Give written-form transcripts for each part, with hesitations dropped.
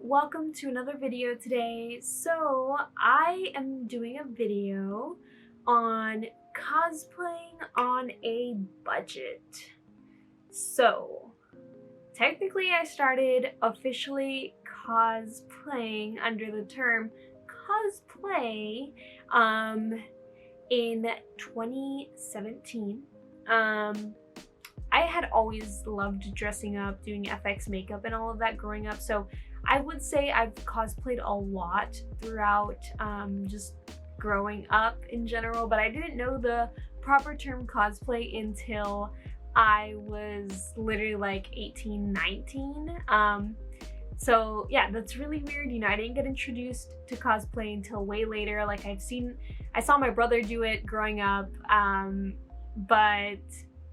welcome to another video today. So I am doing a video on cosplaying on a budget. So technically I started officially cosplaying under the term cosplay in 2017. I had always loved dressing up, doing FX makeup and all of that growing up, so I would say I've cosplayed a lot throughout just growing up in general, but I didn't know the proper term cosplay until I was literally like 18, 19. So yeah, that's really weird. I didn't get introduced to cosplay until way later. Like I saw my brother do it growing up, but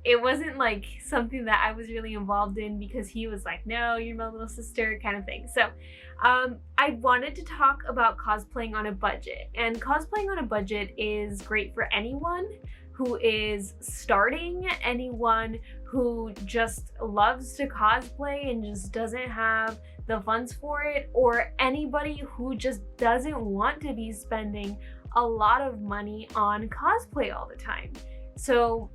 it wasn't like something that I was really involved in because he was like, no, you're my little sister kind of thing. So I wanted to talk about cosplaying on a budget, and cosplaying on a budget is great for anyone who is starting, anyone who just loves to cosplay and just doesn't have the funds for it, or anybody who just doesn't want to be spending a lot of money on cosplay all the time. So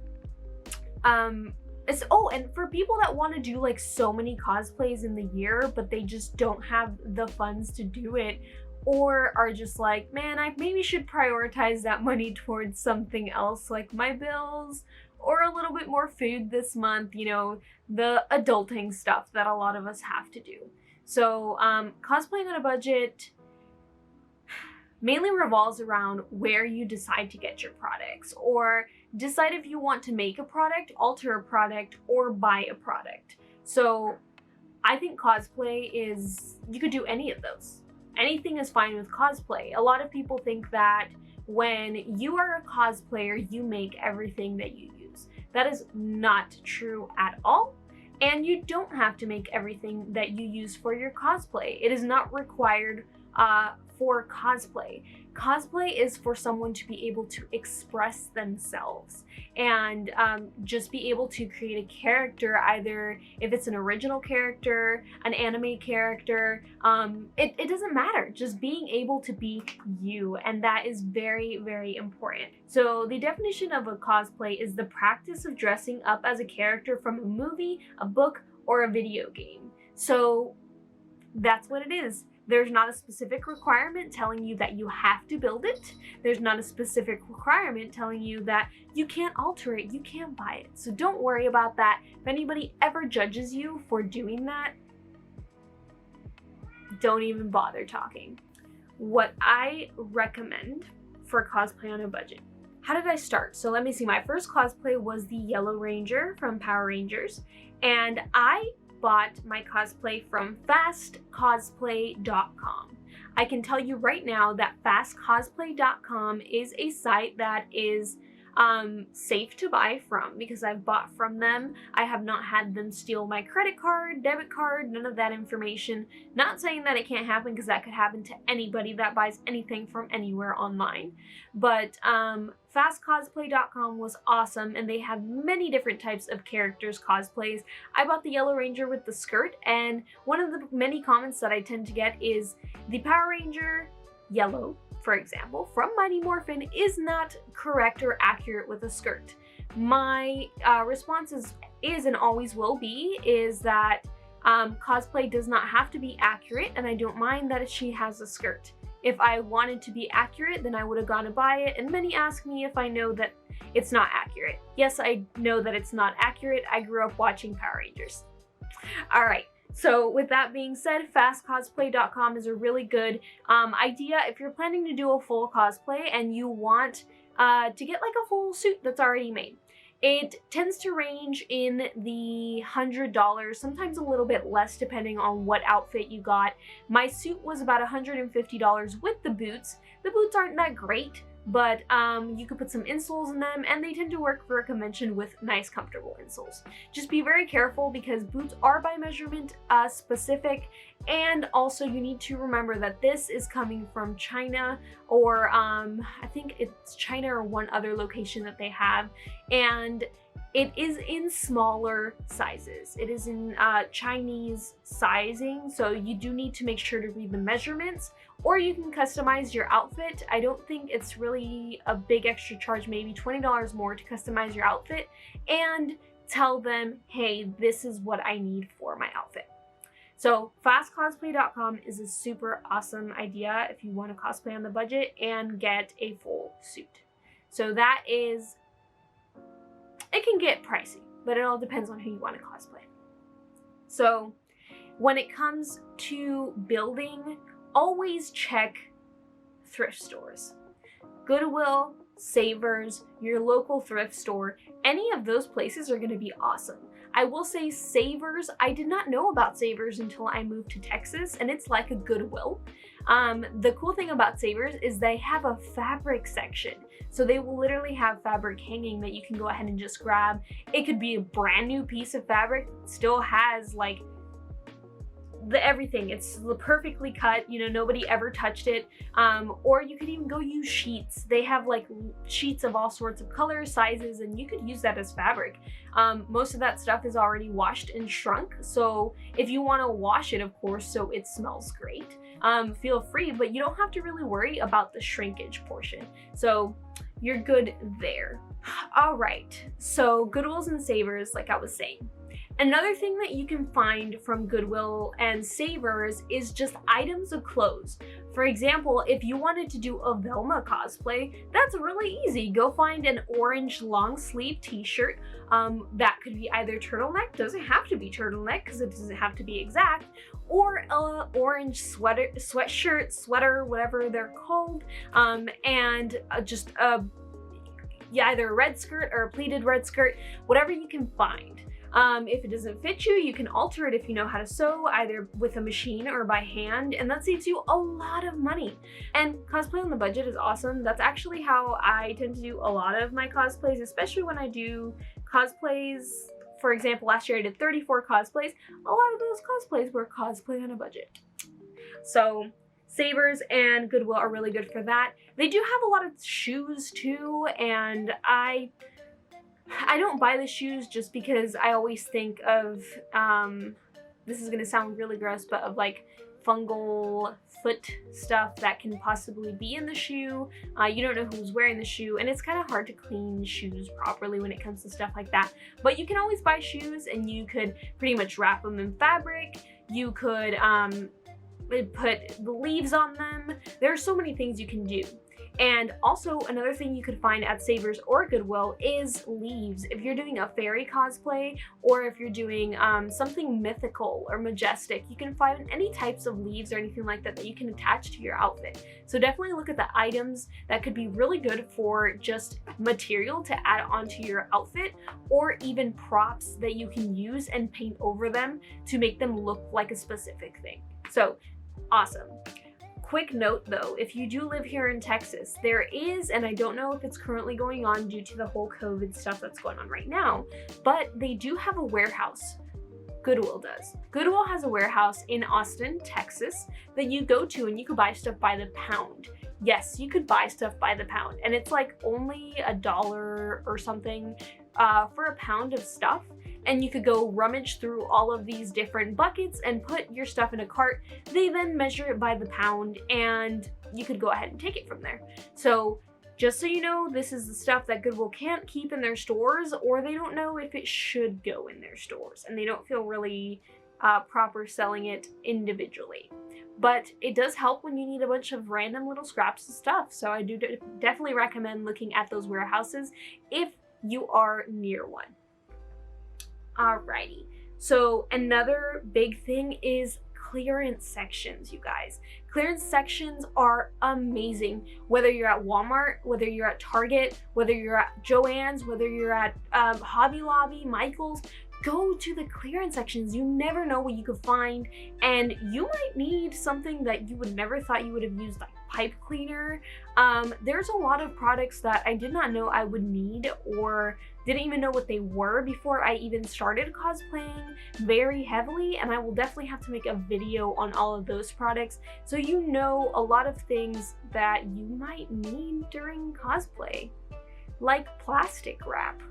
and for people that want to do like so many cosplays in the year, but they just don't have the funds to do it, or are just like, man, I maybe should prioritize that money towards something else like my bills or a little bit more food this month, the adulting stuff that a lot of us have to do. So cosplaying on a budget mainly revolves around where you decide to get your products, or decide if you want to make a product, alter a product, or buy a product. So I think cosplay is, you could do any of those. Anything is fine with cosplay. A lot of people think that when you are a cosplayer, you make everything that you use. That is not true at all. And you don't have to make everything that you use for your cosplay. It is not required for cosplay. Cosplay is for someone to be able to express themselves and just be able to create a character, either if it's an original character, an anime character, it doesn't matter. Just being able to be you, and that is very, very important. So the definition of a cosplay is the practice of dressing up as a character from a movie, a book, or a video game. So that's what it is. There's not a specific requirement telling you that you have to build it. There's not a specific requirement telling you that you can't alter it, you can't buy it. So don't worry about that. If anybody ever judges you for doing that, don't even bother talking. What I recommend for cosplay on a budget. How did I start? So let me see. My first cosplay was the Yellow Ranger from Power Rangers, and I bought my cosplay from fastcosplay.com. I can tell you right now that fastcosplay.com is a site that is safe to buy from, because I've bought from them. I have not had them steal my credit card, debit card, none of that information. Not saying that it can't happen, because that could happen to anybody that buys anything from anywhere online. But fastcosplay.com was awesome, and they have many different types of characters cosplays. I bought the Yellow Ranger with the skirt, and one of the many comments that I tend to get is the Power Ranger Yellow, for example, from Mighty Morphin is not correct or accurate with a skirt. My response is and always will be is that cosplay does not have to be accurate, and I don't mind that she has a skirt. If I wanted to be accurate, then I would have gone to buy it, and many ask me if I know that it's not accurate. Yes, I know that it's not accurate. I grew up watching Power Rangers. All right. So with that being said, fastcosplay.com is a really good idea if you're planning to do a full cosplay and you want to get like a full suit that's already made. It tends to range in the $100, sometimes a little bit less depending on what outfit you got. My suit was about $150 with the boots. The boots aren't that great, but you could put some insoles in them, and they tend to work for a convention with nice, comfortable insoles. Just be very careful, because boots are by measurement specific, and also you need to remember that this is coming from China, or I think it's China or one other location that they have, and It is in smaller sizes. It is in Chinese sizing, so you do need to make sure to read the measurements, or you can customize your outfit. I don't think it's really a big extra charge, maybe $20 more to customize your outfit and tell them, hey, this is what I need for my outfit. So fastcosplay.com is a super awesome idea if you want to cosplay on the budget and get a full suit. So that is, it can get pricey, but it all depends on who you want to cosplay. So when it comes to building, always check thrift stores. Goodwill, Savers, your local thrift store, any of those places are going to be awesome. I will say Savers, I did not know about Savers until I moved to Texas, and it's like a Goodwill. The cool thing about Savers is they have a fabric section. So they will literally have fabric hanging that you can go ahead and just grab. It could be a brand new piece of fabric, still has like everything. It's perfectly cut, you know, nobody ever touched it. Or you could even go use sheets. They have like sheets of all sorts of colors, sizes, and you could use that as fabric. Most of that stuff is already washed and shrunk. So if you want to wash it, of course, so it smells great, feel free, but you don't have to really worry about the shrinkage portion. So you're good there. All right, so Goodwills and Savers, like I was saying. Another thing that you can find from Goodwill and Savers is just items of clothes. For example, if you wanted to do a Velma cosplay, that's really easy. Go find an orange long sleeve t-shirt. That could be either turtleneck, doesn't have to be turtleneck because it doesn't have to be exact, or a orange sweatshirt, sweater, whatever they're called, and just either a red skirt or a pleated red skirt, whatever you can find. If it doesn't fit you, you can alter it if you know how to sew, either with a machine or by hand, and that saves you a lot of money. And cosplay on the budget is awesome. That's actually how I tend to do a lot of my cosplays, especially when I do cosplays. For example, last year I did 34 cosplays. A lot of those cosplays were cosplay on a budget. So Savers and Goodwill are really good for that. They do have a lot of shoes too, and I don't buy the shoes just because I always think of, this is gonna sound really gross, but of like fungal foot stuff that can possibly be in the shoe. You don't know who's wearing the shoe, and it's kind of hard to clean shoes properly when it comes to stuff like that. But you can always buy shoes, and you could pretty much wrap them in fabric. You could put the leaves on them. There are so many things you can do. And also another thing you could find at Savers or Goodwill is leaves. If you're doing a fairy cosplay, or if you're doing something mythical or majestic, you can find any types of leaves or anything like that that you can attach to your outfit. So definitely look at the items that could be really good for just material to add onto your outfit, or even props that you can use and paint over them to make them look like a specific thing. So awesome. Quick note though, if you do live here in Texas, there is, and I don't know if it's currently going on due to the whole COVID stuff that's going on right now, but they do have a warehouse. Goodwill does. Goodwill has a warehouse in Austin, Texas that you go to, and you could buy stuff by the pound. Yes, you could buy stuff by the pound, and it's like only $1 or something for a pound of stuff. And you could go rummage through all of these different buckets and put your stuff in a cart. They then measure it by the pound, and you could go ahead and take it from there. So just so you know, this is the stuff that Goodwill can't keep in their stores, or they don't know if it should go in their stores, and they don't feel really proper selling it individually. But it does help when you need a bunch of random little scraps of stuff. So I do definitely recommend looking at those warehouses if you are near one. Alrighty, so another big thing is clearance sections, you guys. Clearance sections are amazing. Whether you're at Walmart, whether you're at Target, whether you're at Joann's, whether you're at Hobby Lobby, Michael's, go to the clearance sections. You never know what you could find, and you might need something that you would never thought you would have used, like pipe cleaner. There's a lot of products that I did not know I would need, or didn't even know what they were before I even started cosplaying very heavily, and I will definitely have to make a video on all of those products so you know a lot of things that you might need during cosplay, like plastic wrap.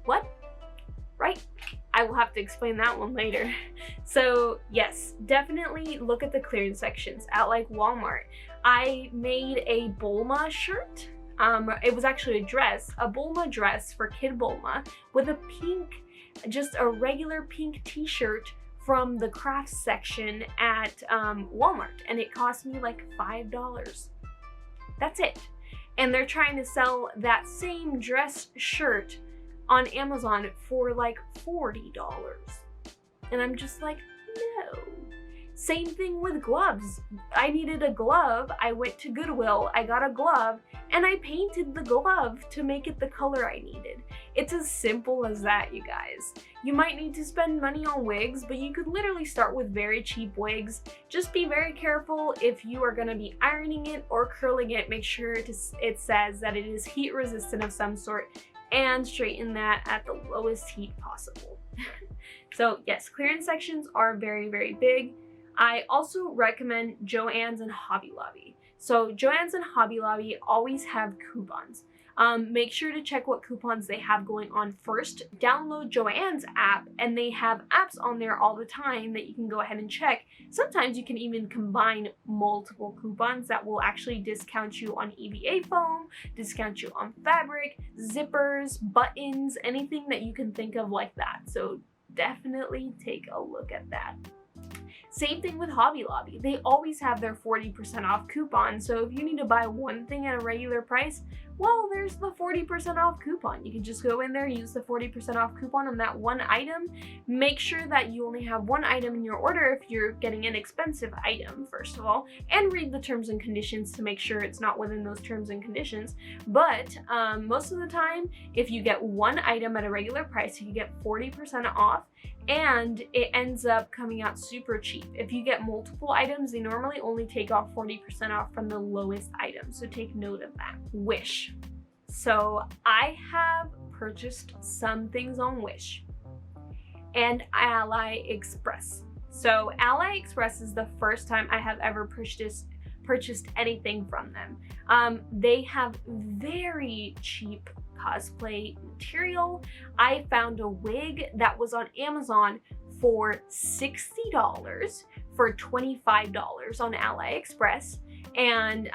What? Right? I will have to explain that one later. So yes, definitely look at the clearance sections at like Walmart. I made a Bulma shirt. It was actually a dress, a Bulma dress for Kid Bulma with a pink, just a regular pink t-shirt from the crafts section at Walmart, and it cost me like $5. That's it. And they're trying to sell that same dress shirt on Amazon for like $40. And I'm just like, no. Same thing with gloves. I needed a glove. I went to Goodwill, I got a glove, and I painted the glove to make it the color I needed. It's as simple as that, you guys. You might need to spend money on wigs, but you could literally start with very cheap wigs. Just be very careful if you are gonna be ironing it or curling it. Make sure it says that it is heat resistant of some sort, and straighten that at the lowest heat possible. So yes, clearance sections are very, very big. I also recommend Joann's and Hobby Lobby. So Joann's and Hobby Lobby always have coupons. Make sure to check what coupons they have going on first. Download Joann's app, and they have apps on there all the time that you can go ahead and check. Sometimes you can even combine multiple coupons that will actually discount you on EVA foam, discount you on fabric, zippers, buttons, anything that you can think of like that. So definitely take a look at that. Same thing with Hobby Lobby. They always have their 40% off coupon. So if you need to buy one thing at a regular price, well, there's the 40% off coupon. You can just go in there, use the 40% off coupon on that one item. Make sure that you only have one item in your order if you're getting an expensive item, first of all, and read the terms and conditions to make sure it's not within those terms and conditions. But most of the time, if you get one item at a regular price, you get 40% off, and it ends up coming out super cheap. If you get multiple items, they normally only take off 40% off from the lowest item, so take note of that. Wish. So I have purchased some things on Wish and AliExpress. So AliExpress is the first time I have ever purchased anything from them. They have very cheap cosplay material. I found a wig that was on Amazon for $60 for $25 on AliExpress. And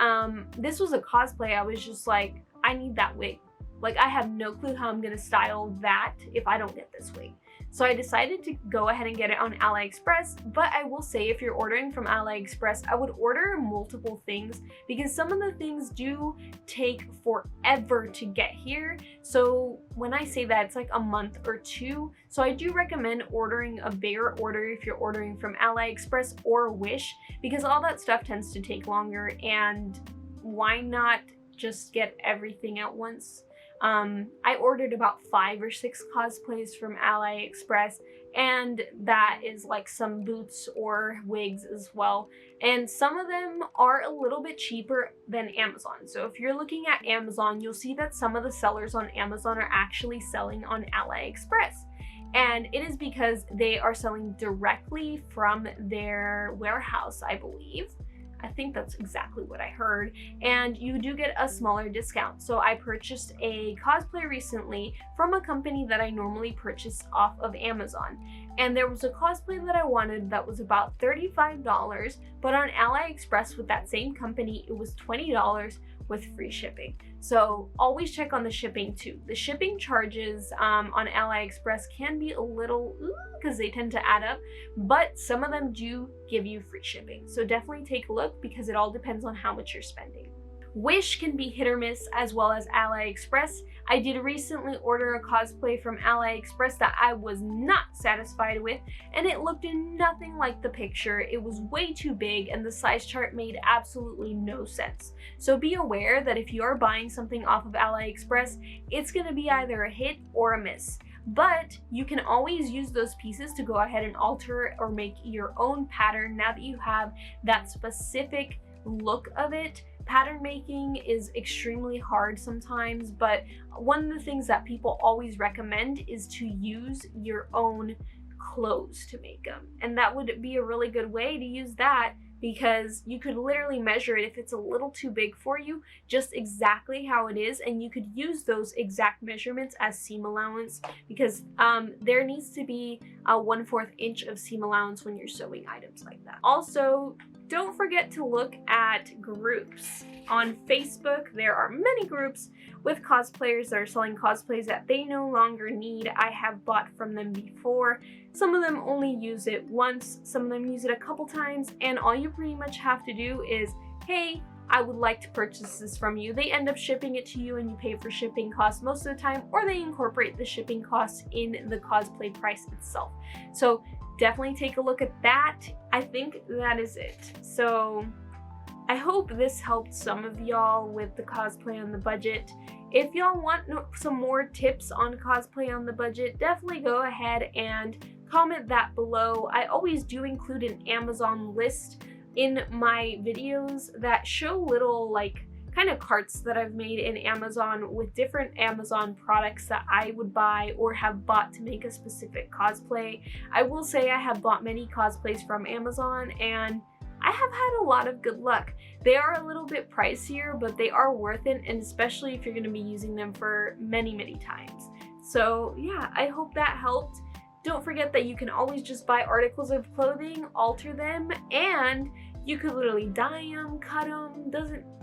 this was a cosplay. I was just like, I need that wig. Like, I have no clue how I'm gonna style that if I don't get this wig. So I decided to go ahead and get it on AliExpress, but I will say if you're ordering from AliExpress, I would order multiple things because some of the things do take forever to get here. So when I say that, it's like a month or two. So I do recommend ordering a bigger order if you're ordering from AliExpress or Wish, because all that stuff tends to take longer, and why not just get everything at once? I ordered about 5 or 6 cosplays from AliExpress, and that is like some boots or wigs as well. And some of them are a little bit cheaper than Amazon. So if you're looking at Amazon, you'll see that some of the sellers on Amazon are actually selling on AliExpress. And it is because they are selling directly from their warehouse, I believe. I think that's exactly what I heard, and you do get a smaller discount. So I purchased a cosplay recently from a company that I normally purchase off of Amazon, and there was a cosplay that I wanted that was about $35, but on AliExpress with that same company it was $20 with free shipping. So always check on the shipping too. The shipping charges on AliExpress can be a little because they tend to add up, but some of them do give you free shipping. So definitely take a look because it all depends on how much you're spending. Wish can be hit or miss, as well as AliExpress. I did recently order a cosplay from AliExpress that I was not satisfied with, and it looked nothing like the picture. It was way too big, and the size chart made absolutely no sense. So be aware that if you are buying something off of AliExpress, it's going to be either a hit or a miss. But you can always use those pieces to go ahead and alter or make your own pattern now that you have that specific look of it. Pattern making is extremely hard sometimes, but one of the things that people always recommend is to use your own clothes to make them. And that would be a really good way to use that because you could literally measure it if it's a little too big for you, just exactly how it is, and you could use those exact measurements as seam allowance, because there needs to be a 1/4 inch of seam allowance when you're sewing items like that. Also, don't forget to look at groups. On Facebook, there are many groups with cosplayers that are selling cosplays that they no longer need. I have bought from them before. Some of them only use it once, some of them use it a couple times, and all you pretty much have to do is, hey, I would like to purchase this from you. They end up shipping it to you and you pay for shipping costs most of the time, or they incorporate the shipping costs in the cosplay price itself. So definitely take a look at that. I think that is it. So I hope this helped some of y'all with the cosplay on the budget. If y'all want some more tips on cosplay on the budget, definitely go ahead and comment that below. I always do include an Amazon list in my videos that show little like kind of carts that I've made in Amazon with different Amazon products that I would buy or have bought to make a specific cosplay. I will say I have bought many cosplays from Amazon and I have had a lot of good luck. They are a little bit pricier, but they are worth it, and especially if you're going to be using them for many, many times. So yeah, I hope that helped. Don't forget that you can always just buy articles of clothing, alter them, and you could literally dye them, cut them,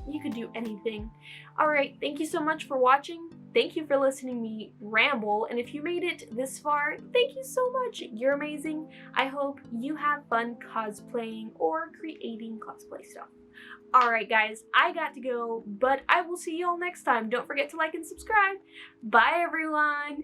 you could do anything. Alright, thank you so much for watching. Thank you for listening to me ramble, and if you made it this far, thank you so much. You're amazing. I hope you have fun cosplaying or creating cosplay stuff. Alright guys, I got to go, but I will see y'all next time. Don't forget to like and subscribe. Bye everyone!